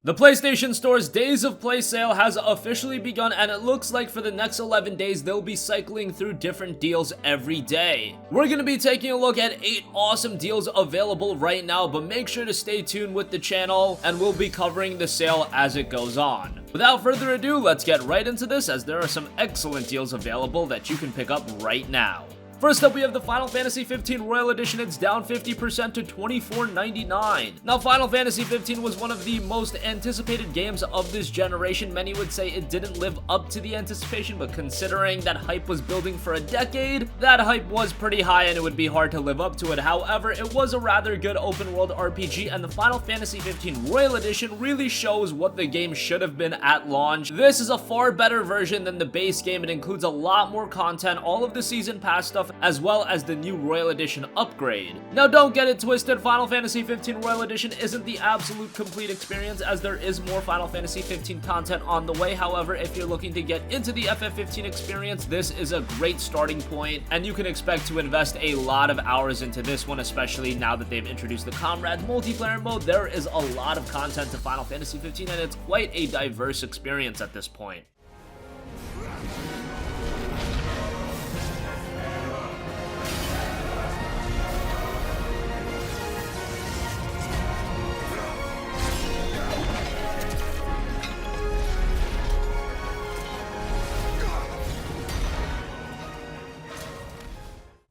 The PlayStation Store's Days of Play sale has officially begun, and it looks like for the next 11 days they'll be cycling through different deals every day. We're going to be taking a look at 8 awesome deals available right now, but make sure to stay tuned with the channel and we'll be covering the sale as it goes on. Without further ado, let's get right into this, as there are some excellent deals available that you can pick up right now. First up, we have the Final Fantasy 15 Royal Edition. It's down 50% to $24.99. Now, Final Fantasy 15 was one of the most anticipated games of this generation. Many would say it didn't live up to the anticipation, but considering that hype was building for a decade, that hype was pretty high and it would be hard to live up to it. However, it was a rather good open world RPG, and the Final Fantasy 15 Royal Edition really shows what the game should have been at launch. This is a far better version than the base game. It includes a lot more content, all of the season pass stuff, as well as the new Royal Edition upgrade. Now, don't get it twisted, Final Fantasy 15 Royal Edition isn't the absolute complete experience, as there is more Final Fantasy 15 content on the way. However, if you're looking to get into the FF15 experience, this is a great starting point, and you can expect to invest a lot of hours into this one, especially now that they've introduced the Comrades multiplayer mode. There is a lot of content to Final Fantasy 15, and it's quite a diverse experience at this point.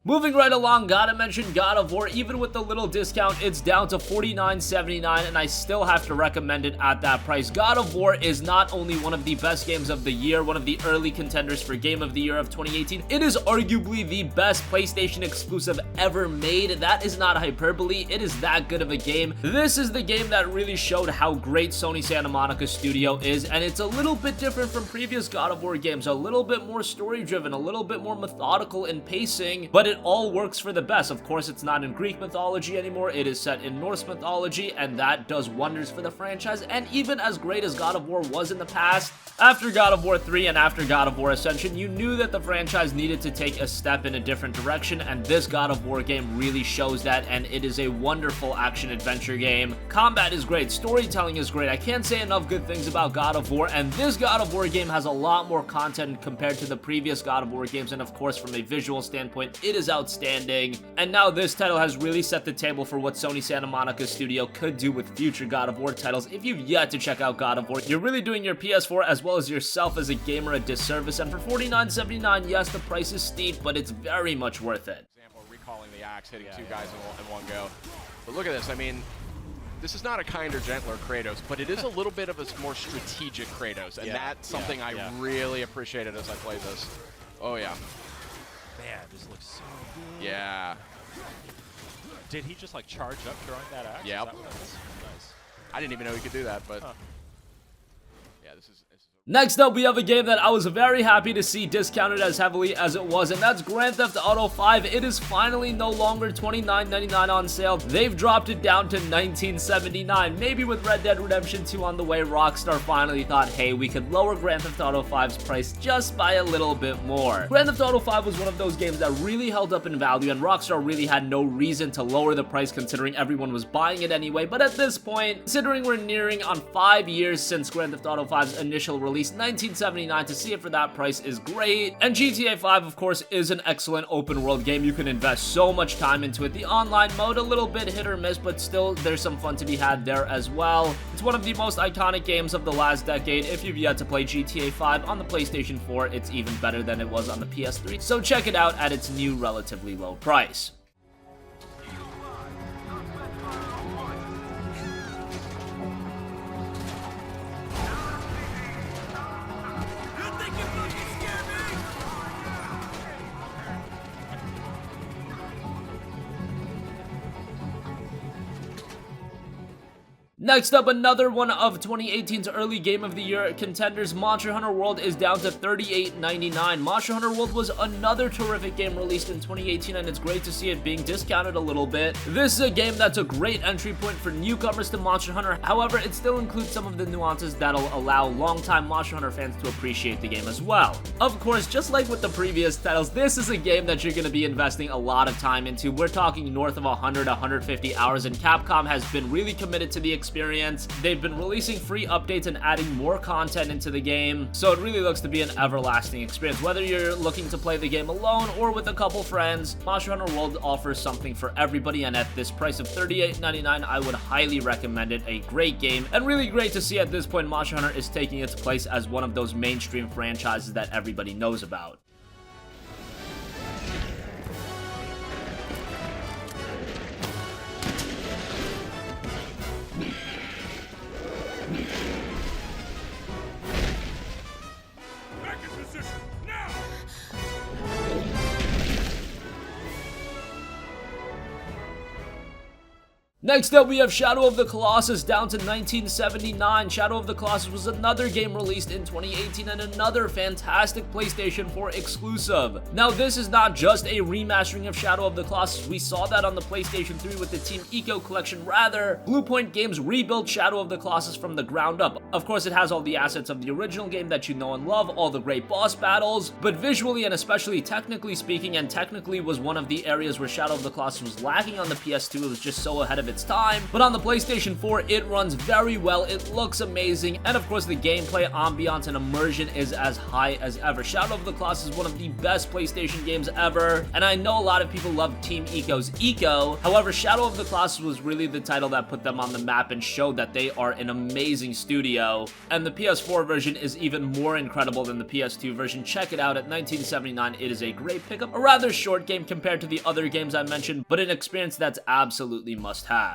Moving right along, gotta mention God of War. Even with the little discount, it's down to $49.79, and I still have to recommend it at that price. God of War is not only one of the best games of the year, one of the early contenders for Game of the Year of 2018, it is arguably the best PlayStation exclusive ever made. That is not hyperbole, it is that good of a game. This is the game that really showed how great Sony Santa Monica Studio is, and it's a little bit different from previous God of War games, a little bit more story-driven, a little bit more methodical in pacing, but it all works for the best. Of course, it's not in Greek mythology anymore, it is set in Norse mythology, and that does wonders for the franchise. And even as great as God of War was in the past, after God of War 3 and after God of War Ascension, you knew that the franchise needed to take a step in a different direction, and this God of War game really shows that, and it is a wonderful action-adventure game. Combat is great, storytelling is great, I can't say enough good things about God of War, and this God of War game has a lot more content compared to the previous God of War games, and of course, from a visual standpoint, it is outstanding. And now this title has really set the table for what Sony Santa Monica Studio could do with future God of War titles. If you've yet to check out God of War, you're really doing your PS4 as well as yourself as a gamer a disservice, and for $49.79, yes, the price is steep, but it's very much worth it. Example, recalling the axe, hitting two guys in one go. But look at this, I mean, this is not a kinder, gentler Kratos, but it is a little bit of a more strategic Kratos, and that's something I really appreciated as I played this. Oh yeah. Man, this looks so good. Yeah. Did he just like charge up throwing that axe? Yep. Nice. I didn't even know he could do that, but yeah, this is Next up, we have a game that I was very happy to see discounted as heavily as it was, and that's Grand Theft Auto 5. It is finally no longer $29.99 on sale. They've dropped it down to $19.79. Maybe with Red Dead Redemption 2 on the way, Rockstar finally thought, hey, we could lower Grand Theft Auto 5's price just by a little bit more. Grand Theft Auto 5 was one of those games that really held up in value, and Rockstar really had no reason to lower the price considering everyone was buying it anyway. But at this point, considering we're nearing on 5 years since Grand Theft Auto 5's initial release, $19.79, to see it for that price is great. And GTA 5, of course, is an excellent open world game. You can invest so much time into it. The online mode, a little bit hit or miss, but still there's some fun to be had there as well. It's one of the most iconic games of the last decade. If you've yet to play GTA 5 on the PlayStation 4, it's even better than it was on the PS3. So check it out at its new relatively low price. Next up, another one of 2018's early Game of the Year contenders, Monster Hunter World, is down to $38.99. Monster Hunter World was another terrific game released in 2018, and it's great to see it being discounted a little bit. This is a game that's a great entry point for newcomers to Monster Hunter. However, it still includes some of the nuances that'll allow longtime Monster Hunter fans to appreciate the game as well. Of course, just like with the previous titles, this is a game that you're going to be investing a lot of time into. We're talking north of 100, 150 hours, and Capcom has been really committed to the experience experience. They've been releasing free updates and adding more content into the game, so it really looks to be an everlasting experience. Whether you're looking to play the game alone or with a couple friends, Monster Hunter World offers something for everybody, and at this price of $38.99, I would highly recommend it. A great game, and really great to see at this point Monster Hunter is taking its place as one of those mainstream franchises that everybody knows about. Next up, we have Shadow of the Colossus down to 1979. Shadow of the Colossus was another game released in 2018 and another fantastic PlayStation 4 exclusive. Now, this is not just a remastering of Shadow of the Colossus. We saw that on the PlayStation 3 with the Team Eco collection. Rather, Bluepoint Games rebuilt Shadow of the Colossus from the ground up. Of course, it has all the assets of the original game that you know and love, all the great boss battles, but visually and especially technically speaking, and technically was one of the areas where Shadow of the Colossus was lacking on the PS2. It was just so ahead of its time, but on the PlayStation 4 it runs very well. It looks amazing, and of course the gameplay, ambiance, and immersion is as high as ever. Shadow of the Colossus is one of the best PlayStation games ever, and I know a lot of people love Team Eco's Eco. However, Shadow of the Colossus was really the title that put them on the map and showed that they are an amazing studio, and the PS4 version is even more incredible than the PS2 version. Check it out at $19.79. It is a great pickup, a rather short game compared to the other games I mentioned, but an experience that's absolutely must have.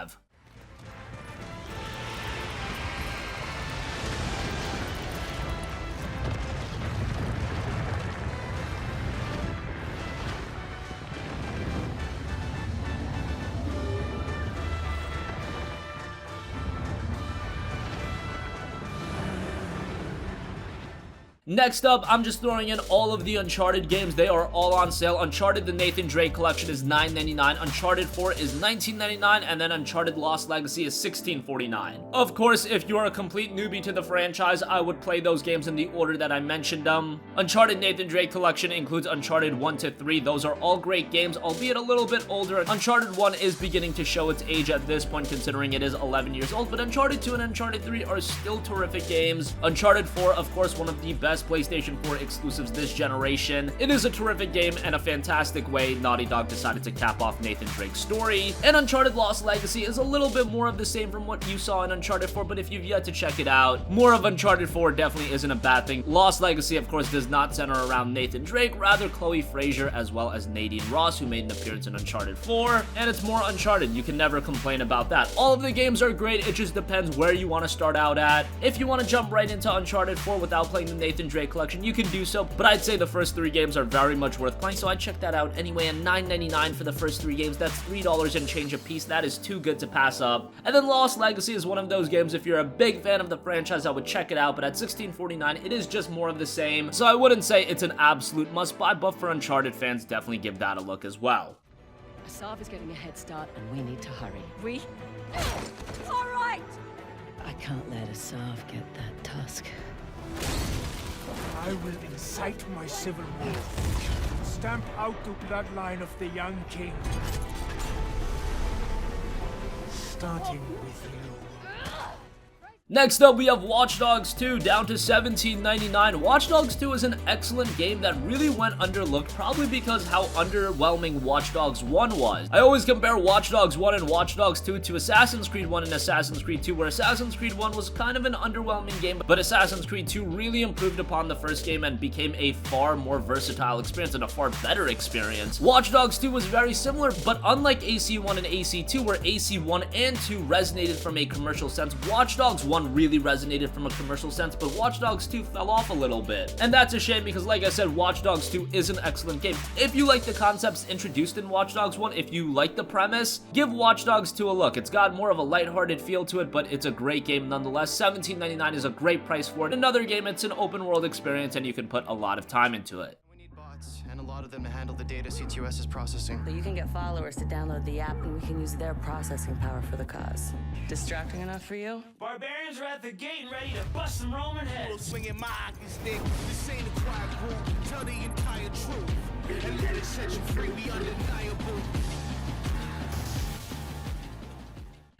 Next up, I'm just throwing in all of the Uncharted games. They are all on sale. Uncharted, the Nathan Drake collection, is $9.99. Uncharted 4 is $19.99, and then Uncharted Lost Legacy is $16.49. Of course, if you're a complete newbie to the franchise, I would play those games in the order that I mentioned them. Uncharted Nathan Drake collection includes Uncharted 1 to 3. Those are all great games, albeit a little bit older. Uncharted 1 is beginning to show its age at this point, considering it is 11 years old, but Uncharted 2 and Uncharted 3 are still terrific games. Uncharted 4, of course, one of the best PlayStation 4 exclusives this generation. It is a terrific game and a fantastic way Naughty Dog decided to cap off Nathan Drake's story. And Uncharted Lost Legacy is a little bit more of the same from what you saw in Uncharted 4, but if you've yet to check it out, more of Uncharted 4 definitely isn't a bad thing. Lost Legacy, of course, does not center around Nathan Drake, rather Chloe Fraser as well as Nadine Ross, who made an appearance in Uncharted 4, and it's more Uncharted. You can never complain about that. All of the games are great, it just depends where you want to start out at. If you want to jump right into Uncharted 4 without playing the Nathan Drake collection, you can do so, but I'd say the first 3 games are very much worth playing, so I'd check that out anyway. And $9.99 for the first 3 games, that's $3 and change a piece. That is too good to pass up. And then Lost Legacy is one of those games, if you're a big fan of the franchise, I would check it out, but at $16.49, it is just more of the same, so I wouldn't say it's an absolute must-buy, but for Uncharted fans, definitely give that a look as well. Asav is getting a head start, and we need to hurry. We? All right! I can't let Asav get that tusk. I will incite my civil war, stamp out the bloodline of the young king, starting with you. Next up, we have Watch Dogs 2 down to $17.99. Watch Dogs 2 is an excellent game that really went underlooked, probably because how underwhelming Watch Dogs 1 was. I always compare Watch Dogs 1 and Watch Dogs 2 to Assassin's Creed 1 and Assassin's Creed 2, where Assassin's Creed 1 was kind of an underwhelming game, but Assassin's Creed 2 really improved upon the first game and became a far more versatile experience and a far better experience. Watch Dogs 2 was very similar, but unlike AC1 and AC2, where AC1 and 2 resonated from a commercial sense, Watch Dogs 1 really resonated from a commercial sense, but Watch Dogs 2 fell off a little bit. And that's a shame because, like I said, Watch Dogs 2 is an excellent game. If you like the concepts introduced in Watch Dogs 1, if you like the premise, give Watch Dogs 2 a look. It's got more of a lighthearted feel to it, but it's a great game nonetheless. $17.99 is a great price for it. Another game, it's an open world experience and you can put a lot of time into it. And a lot of them to handle the data CTOS is processing. But you can get followers to download the app, and we can use their processing power for the cause. Distracting enough for you? Barbarians are at the gate and ready to bust some Roman heads. Swinging my hockey stick. This ain't a quiet group. Tell the entire truth. And let it set you free. We undeniable.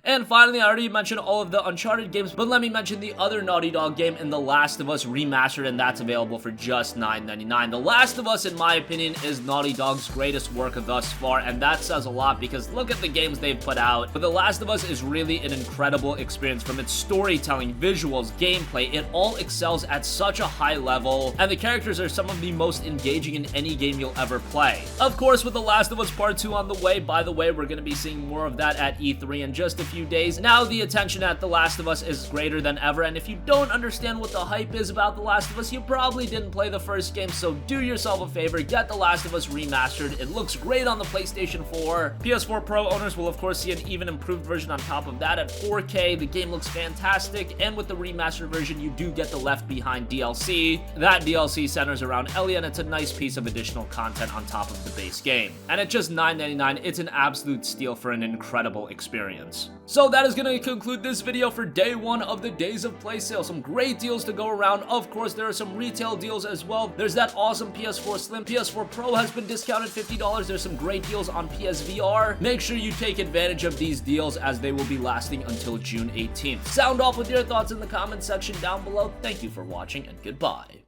And finally, I already mentioned all of the Uncharted games, but let me mention the other Naughty Dog game in The Last of Us Remastered, and that's available for just $9.99. The Last of Us, in my opinion, is Naughty Dog's greatest work thus far, and that says a lot because look at the games they've put out. But The Last of Us is really an incredible experience from its storytelling, visuals, gameplay. It all excels at such a high level, and the characters are some of the most engaging in any game you'll ever play. Of course, with The Last of Us Part 2 on the way, by the way, we're going to be seeing more of that at E3 in just a few days. Now the attention at The Last of Us is greater than ever, and if you don't understand what the hype is about The Last of Us, you probably didn't play the first game, so do yourself a favor, get The Last of Us Remastered. It looks great on the PlayStation 4. PS4 Pro owners will of course see an even improved version on top of that at 4K. The game looks fantastic, and with the remastered version, you do get the Left Behind DLC. That DLC centers around Ellie, and it's a nice piece of additional content on top of the base game. And at just $9.99, it's an absolute steal for an incredible experience. So that is going to conclude this video for day 1 of the Days of Play sale. Some great deals to go around. Of course, there are some retail deals as well. There's that awesome PS4 Slim. PS4 Pro has been discounted $50. There's some great deals on PSVR. Make sure you take advantage of these deals as they will be lasting until June 18th. Sound off with your thoughts in the comment section down below. Thank you for watching and goodbye.